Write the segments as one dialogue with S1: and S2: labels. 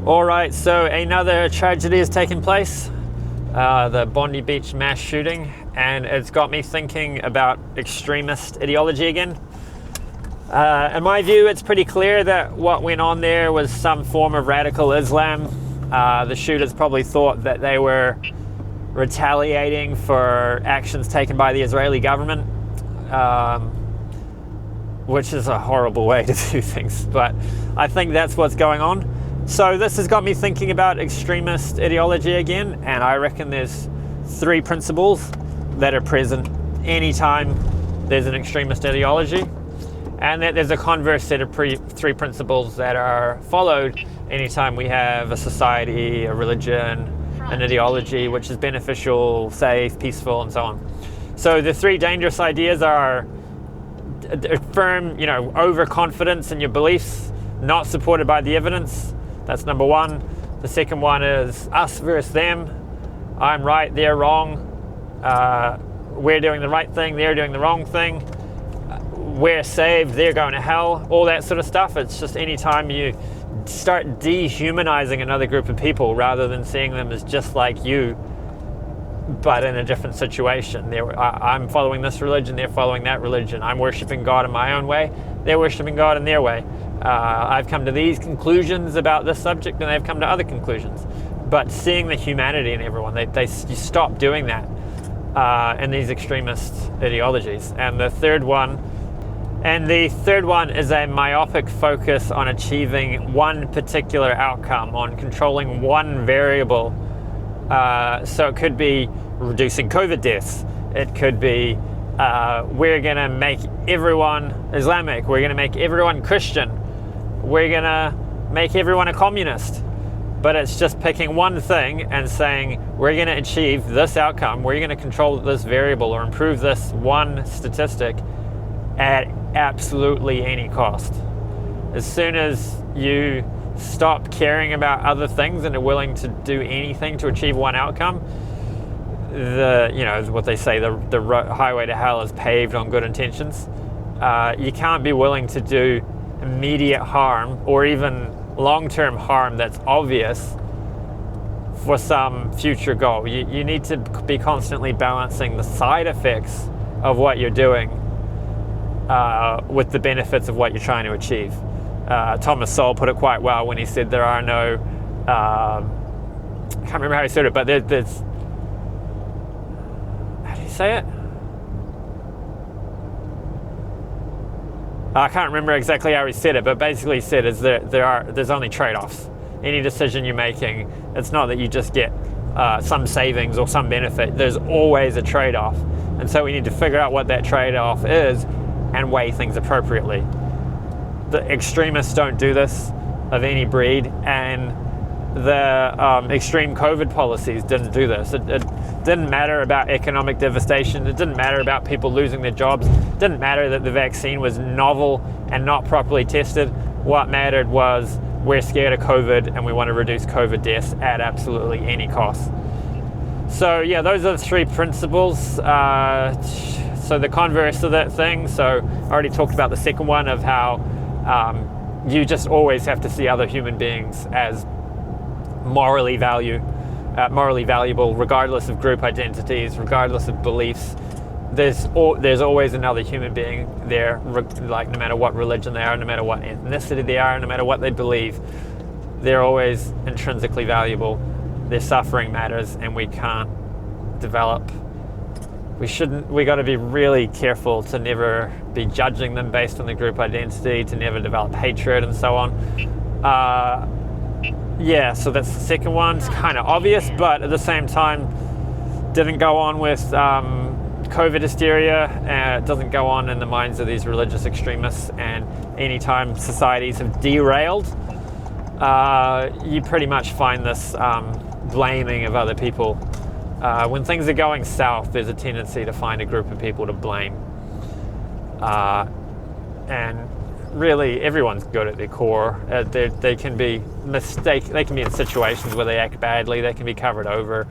S1: Alright, so another tragedy has taken place, the Bondi Beach mass shooting, and it's got me thinking about extremist ideology again. In my view, it's pretty clear that what went on there was some form of radical Islam. The shooters probably thought that they were retaliating for actions taken by the Israeli government, which is a horrible way to do things, but I think that's what's going on. So this has got me thinking about extremist ideology again, and I reckon there's three principles that are present anytime there's an extremist ideology, and that there's a converse set of three principles that are followed anytime we have a society, a religion, an ideology which is beneficial, safe, peaceful, and so on. So the three dangerous ideas are firm, overconfidence in your beliefs, not supported by the evidence. That's number one. The second one is us versus them. I'm right, they're wrong. We're doing the right thing, they're doing the wrong thing. We're saved, they're going to hell. All that sort of stuff. It's just anytime you start dehumanizing another group of people rather than seeing them as just like you, but in a different situation. I'm following this religion, they're following that religion. I'm worshiping God in my own way, they're worshiping God in their way. I've come to these conclusions about this subject and they've come to other conclusions. But seeing the humanity in everyone, you stop doing that in these extremist ideologies. And the third one is a myopic focus on achieving one particular outcome, on controlling one variable. So it could be reducing COVID deaths. It could be we're going to make everyone Islamic. We're going to make everyone Christian. We're going to make everyone a communist. But it's just picking one thing and saying we're going to achieve this outcome. We're going to control this variable or improve this one statistic at absolutely any cost. As soon as you stop caring about other things and are willing to do anything to achieve one outcome, what they say, the highway to hell is paved on good intentions. You can't be willing to do immediate harm or even long-term harm that's obvious for some future goal. You need to be constantly balancing the side effects of what you're doing with the benefits of what you're trying to achieve. Thomas Sowell put it quite well when he said there are no, I can't remember how he said it, but there's, how do you say it? I can't remember exactly how he said it, but basically he said is there's only trade-offs. Any decision you're making, it's not that you just get some savings or some benefit. There's always a trade-off. And so we need to figure out what that trade-off is and weigh things appropriately. The extremists don't do this of any breed, and the extreme COVID policies didn't do this. It didn't matter about economic devastation. It didn't matter about people losing their jobs. It didn't matter that the vaccine was novel and not properly tested. What mattered was we're scared of COVID and we want to reduce COVID deaths at absolutely any cost. So yeah, those are the three principles. So the converse of that thing, so I already talked about the second one of how you just always have to see other human beings as morally valuable, regardless of group identities, regardless of beliefs. There's always another human being there, like no matter what religion they are, no matter what ethnicity they are, no matter what they believe, they're always intrinsically valuable. Their suffering matters, and we can't develop. We got to be really careful to never be judging them based on the group identity, to never develop hatred and so on. Yeah, so that's the second one. It's kind of obvious, but at the same time, didn't go on with COVID hysteria. It doesn't go on in the minds of these religious extremists. And anytime societies have derailed, you pretty much find this blaming of other people. When things are going south, there's a tendency to find a group of people to blame. And really, everyone's good at their core. They can be they can be in situations where they act badly. They can be covered over.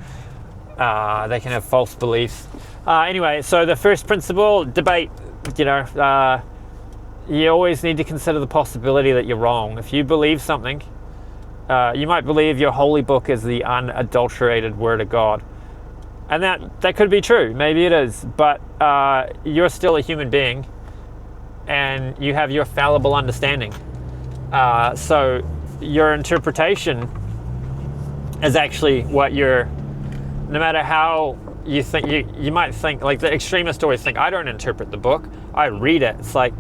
S1: They can have false beliefs. Anyway, so the first principle, debate. You always need to consider the possibility that you're wrong. If you believe something, You might believe your holy book is the unadulterated word of God. And that could be true. Maybe it is. But you're still a human being, and you have your fallible understanding. So your interpretation is actually what no matter how you think, you might think, like the extremists always think, I don't interpret the book, I read it. It's like,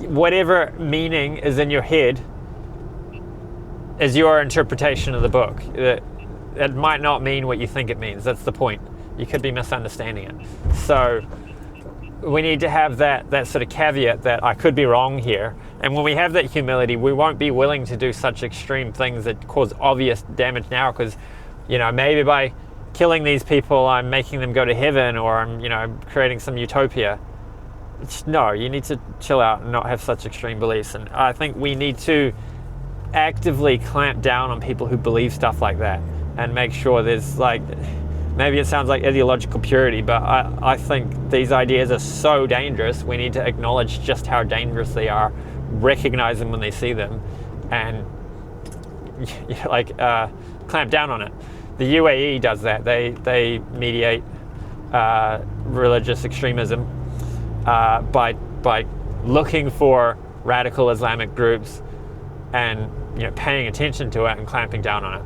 S1: whatever meaning is in your head is your interpretation of the book. It might not mean what you think it means. That's the point. You could be misunderstanding it. So we need to have that sort of caveat that I could be wrong here. And when we have that humility, we won't be willing to do such extreme things that cause obvious damage now, because, maybe by killing these people, I'm making them go to heaven, or I'm, creating some utopia. No, you need to chill out and not have such extreme beliefs. And I think we need to actively clamp down on people who believe stuff like that and make sure there's, like, maybe it sounds like ideological purity, but I think these ideas are so dangerous. We need to acknowledge just how dangerous they are, recognize them when they see them, and clamp down on it. The UAE does that. They mediate religious extremism by looking for radical Islamic groups and paying attention to it and clamping down on it.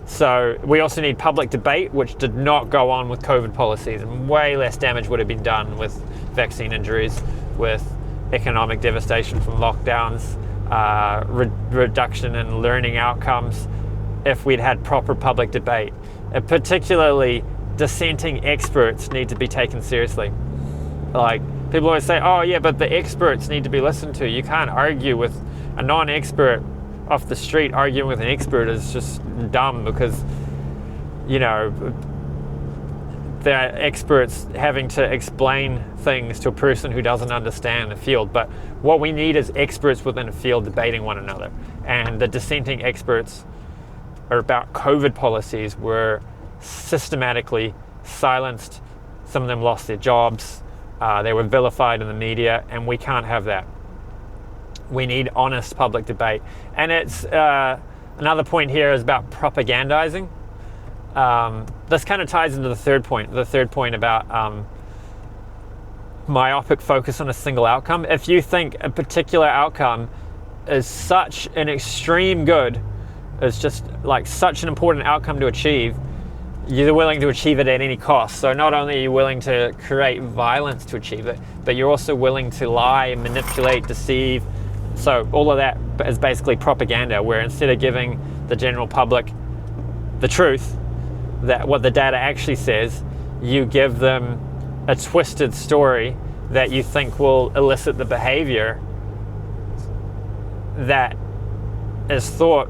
S1: So we also need public debate, which did not go on with COVID policies, and way less damage would have been done with vaccine injuries, with economic devastation from lockdowns, reduction in learning outcomes, if we'd had proper public debate. And particularly, dissenting experts need to be taken seriously. Like, people always say, oh yeah, but the experts need to be listened to. You can't argue with a non-expert off the street. Arguing with an expert is just dumb, because they're experts having to explain things to a person who doesn't understand the field. But what we need is experts within a field debating one another. And the dissenting experts about COVID policies were systematically silenced. Some of them lost their jobs. They were vilified in the media, and we can't have that. We need honest public debate. And it's another point here is about propagandizing. This kind of ties into the third point about myopic focus on a single outcome. If you think a particular outcome is such an extreme good, it's just like such an important outcome to achieve, you're willing to achieve it at any cost. So not only are you willing to create violence to achieve it, but you're also willing to lie, manipulate, deceive. So all of that is basically propaganda, where instead of giving the general public the truth, that what the data actually says, you give them a twisted story that you think will elicit the behavior that is thought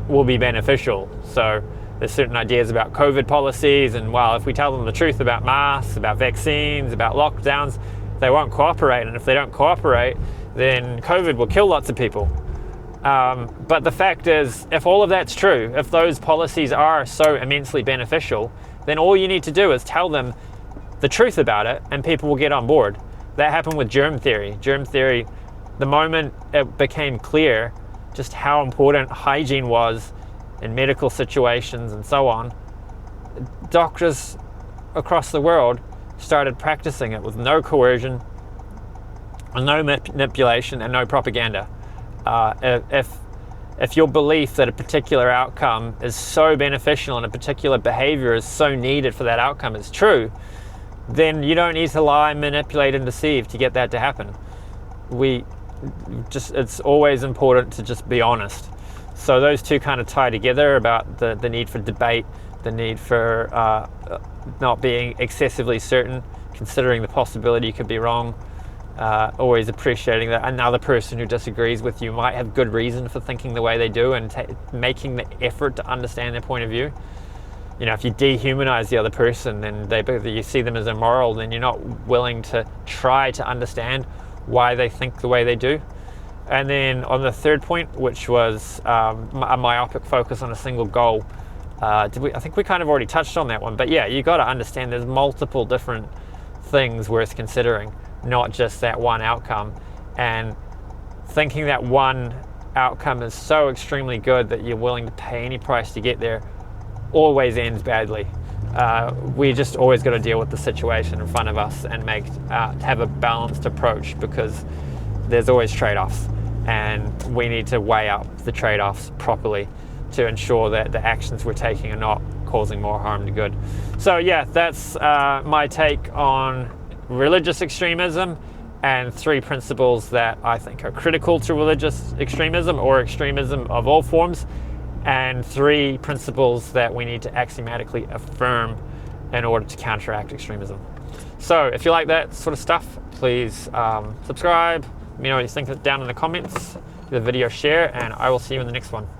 S1: will be beneficial. So there's certain ideas about COVID policies, and well, if we tell them the truth about masks, about vaccines, about lockdowns, they won't cooperate. And if they don't cooperate, then COVID will kill lots of people. But the fact is, if all of that's true, if those policies are so immensely beneficial, then all you need to do is tell them the truth about it, and people will get on board. That happened with germ theory. Germ theory, the moment it became clear just how important hygiene was in medical situations and so on, doctors across the world started practicing it with no coercion, no manipulation, and no propaganda. If your belief that a particular outcome is so beneficial and a particular behavior is so needed for that outcome is true, then you don't need to lie, manipulate, and deceive to get that to happen. It's always important to just be honest. So those two kind of tie together, about the need for debate, the need for not being excessively certain, considering the possibility you could be wrong, always appreciating that another person who disagrees with you might have good reason for thinking the way they do, and making the effort to understand their point of view. If you dehumanize the other person and you see them as immoral, then you're not willing to try to understand why they think the way they do. And then on the third point, which was a myopic focus on a single goal, I think we kind of already touched on that one. But yeah, you got to understand there's multiple different things worth considering, not just that one outcome. And thinking that one outcome is so extremely good that you're willing to pay any price to get there always ends badly. We just always got to deal with the situation in front of us and have a balanced approach, because there's always trade-offs, and we need to weigh up the trade-offs properly to ensure that the actions we're taking are not causing more harm to good. So yeah, that's my take on religious extremism, and 3 principles that I think are critical to religious extremism or extremism of all forms, and 3 principles that we need to axiomatically affirm in order to counteract extremism. So if you like that sort of stuff, please subscribe. Let me know what you think down in the comments. Give the video a share, and I will see you in the next one.